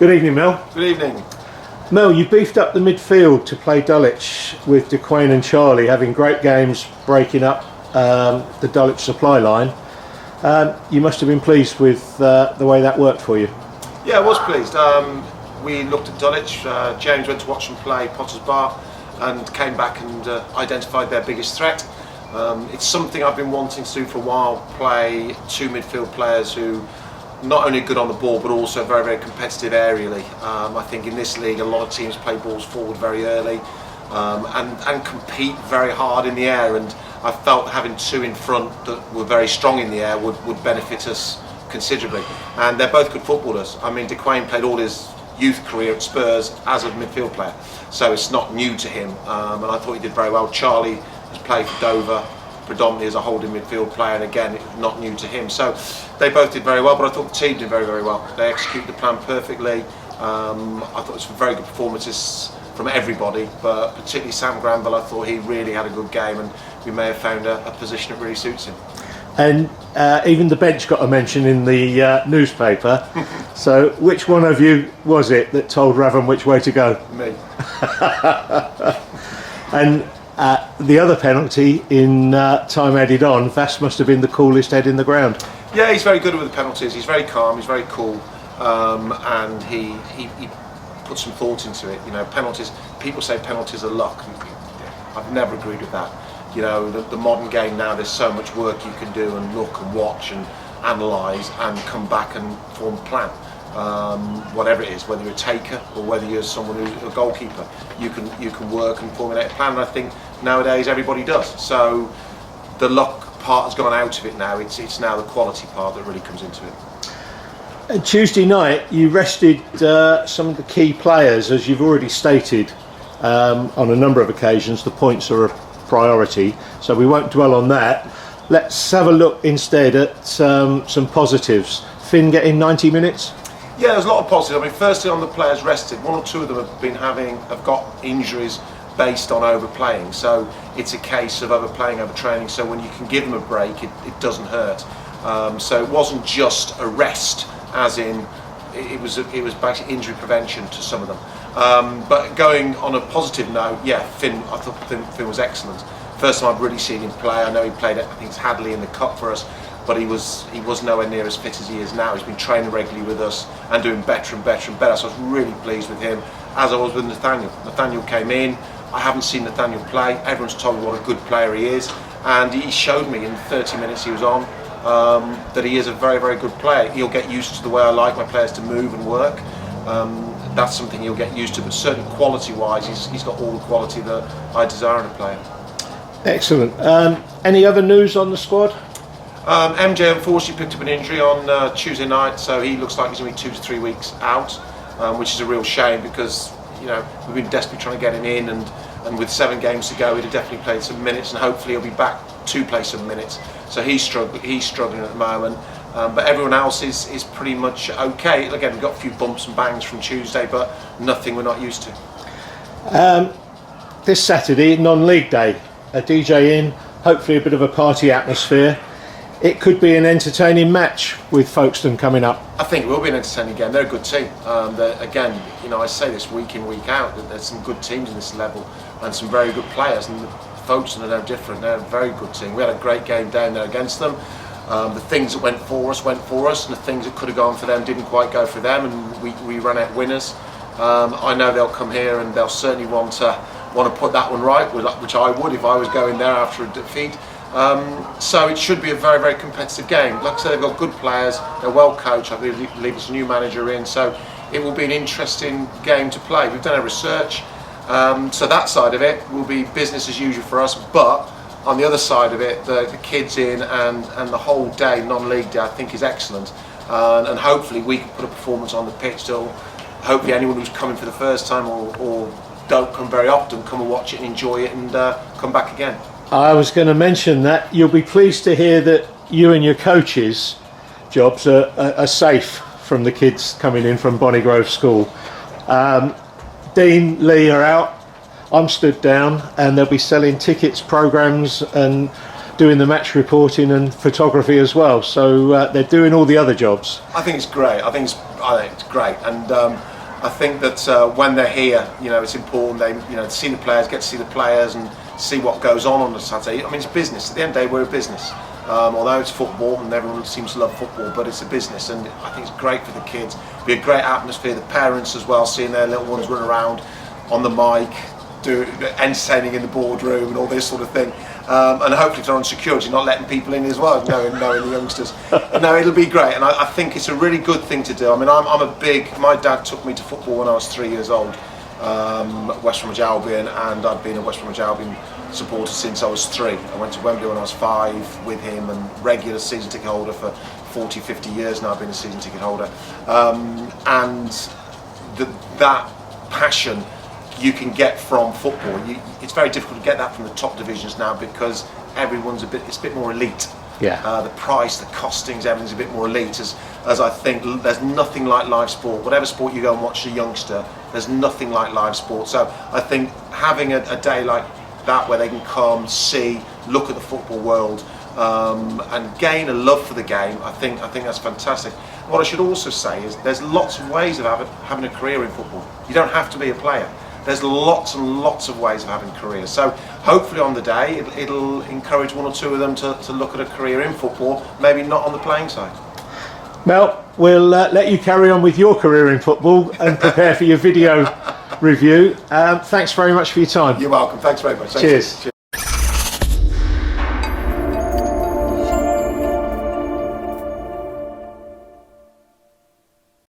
Good evening, Mel. Good evening. Mel, you beefed up the midfield to play Dulwich with DeQuain and Charlie having great games breaking up the Dulwich supply line. You must have been pleased with the way that worked for you. Yeah, I was pleased. We looked at Dulwich. James went to watch them play Potter's Bar and came back and identified their biggest threat. It's something I've been wanting to do for a while, play two midfield players who not only good on the ball but also very, very competitive aerially. I think in this league a lot of teams play balls forward very early and compete very hard in the air, and I felt having two in front that were very strong in the air would benefit us considerably. And they're both good footballers. I mean, DeQuain played all his youth career at Spurs as a midfield player, so it's not new to him, and I thought he did very well. Charlie has played for Dover predominantly as a holding midfield player, and again, it's not new to him. So they both did very well, but I thought the team did very, very well. They executed the plan perfectly. I thought it was very good performances from everybody, but particularly Sam Granville. I thought he really had a good game, and we may have found a position that really suits him. And even the bench got a mention in the newspaper. So which one of you was it that told Raven which way to go? Me. And the other penalty in time added on, Vass must have been the coolest head in the ground. Yeah, he's very good with the penalties. He's very calm, he's very cool, and he put some thought into it. You know, penalties, people say penalties are luck. I've never agreed with that. You know, the modern game now, there's so much work you can do and look and watch and analyse and come back and form a plan. Whatever it is, whether you're a taker or whether you're someone who's a goalkeeper, you can work and formulate a plan. And I think nowadays everybody does. So the luck part has gone out of it now. It's now the quality part that really comes into it. Tuesday night, you rested some of the key players, as you've already stated on a number of occasions. The points are a priority, so we won't dwell on that. Let's have a look instead at some positives. Finn getting 90 minutes. Yeah, there's a lot of positives. I mean, firstly, on the players rested, one or two of them have got injuries based on overplaying. So it's a case of overplaying, overtraining. So when you can give them a break, it doesn't hurt. So it wasn't just a rest, as in it was basically injury prevention to some of them. But going on a positive note, yeah, I thought Finn was excellent. First time I've really seen him play. I know he played I think it's Hadley in the Cup for us, but he was nowhere near as fit as he is now. He's been training regularly with us and doing better and better and better. So I was really pleased with him, as I was with Nathaniel. Nathaniel came in. I haven't seen Nathaniel play. Everyone's told me what a good player he is, and he showed me in the 30 minutes he was on that he is a very, very good player. He'll get used to the way I like my players to move and work. That's something he'll get used to, but certainly quality-wise, he's got all the quality that I desire in a player. Excellent. Any other news on the squad? MJ unfortunately picked up an injury on Tuesday night, so he looks like he's going to be 2 to 3 weeks out, which is a real shame because, you know, we've been desperately trying to get him in, and with 7 games to go, he'd have definitely played some minutes, and hopefully he'll be back to play some minutes. So he's struggling at the moment, but everyone else is pretty much okay. Again, we've got a few bumps and bangs from Tuesday, but nothing we're not used to. This Saturday, non-league day, a DJ in, hopefully a bit of a party atmosphere. It could be an entertaining match with Folkestone coming up. I think it will be an entertaining game. They're a good team. Again, you know, I say this week in, week out, that there's some good teams in this level and some very good players, and Folkestone are no different. They're a very good team. We had a great game down there against them. The things that went for us, and the things that could have gone for them didn't quite go for them, and we ran out winners. I know they'll come here and they'll certainly want to put that one right, which I would if I was going there after a defeat. So it should be a very, very competitive game. Like I said, they've got good players, they're well coached. I believe there's a new manager in, so it will be an interesting game to play. We've done our research, so that side of it will be business as usual for us, but on the other side of it, the kids in and the whole day, non-league day, I think is excellent, and hopefully we can put a performance on the pitch till hopefully anyone who's coming for the first time or don't come very often come and watch it and enjoy it and come back again. I was going to mention that you'll be pleased to hear that you and your coaches' jobs are safe from the kids coming in from Bonnie Grove School. Dean, Lee are out, I'm stood down, and they'll be selling tickets, programmes and doing the match reporting and photography as well. So they're doing all the other jobs. I think it's great. I think it's great, and I think that when they're here, it's important they, see the players, get to see the players and see what goes on a Saturday. I mean, it's business. At the end of the day, we're a business. Although it's football and everyone seems to love football, but it's a business, and I think it's great for the kids. It'll be a great atmosphere. The parents as well, seeing their little ones run around on the mic, entertaining in the boardroom and all this sort of thing. And hopefully if they're on security, not letting people in as well, knowing the youngsters. No, it'll be great, and I think it's a really good thing to do. I mean, my dad took me to football when I was 3 years old, West Bromwich Albion, and I've been a West Bromwich Albion supporter since I was 3. I went to Wembley when I was 5 with him, and regular season ticket holder for 40, 50 years now. I've been a season ticket holder. And that passion you can get from football. It's very difficult to get that from the top divisions now because everyone's it's a bit more elite. Yeah. The price, the costings, everything's a bit more elite. As I think there's nothing like live sport. Whatever sport you go and watch a youngster, there's nothing like live sport. So I think having a day like that where they can come, see, look at the football world, and gain a love for the game, I think that's fantastic. What I should also say is there's lots of ways of having a career in football. You don't have to be a player. There's lots and lots of ways of having careers. So hopefully on the day it'll encourage one or two of them to look at a career in football, maybe not on the playing side. Mel, we'll let you carry on with your career in football and prepare for your video review. Thanks very much for your time. You're welcome. Thanks very much. Cheers.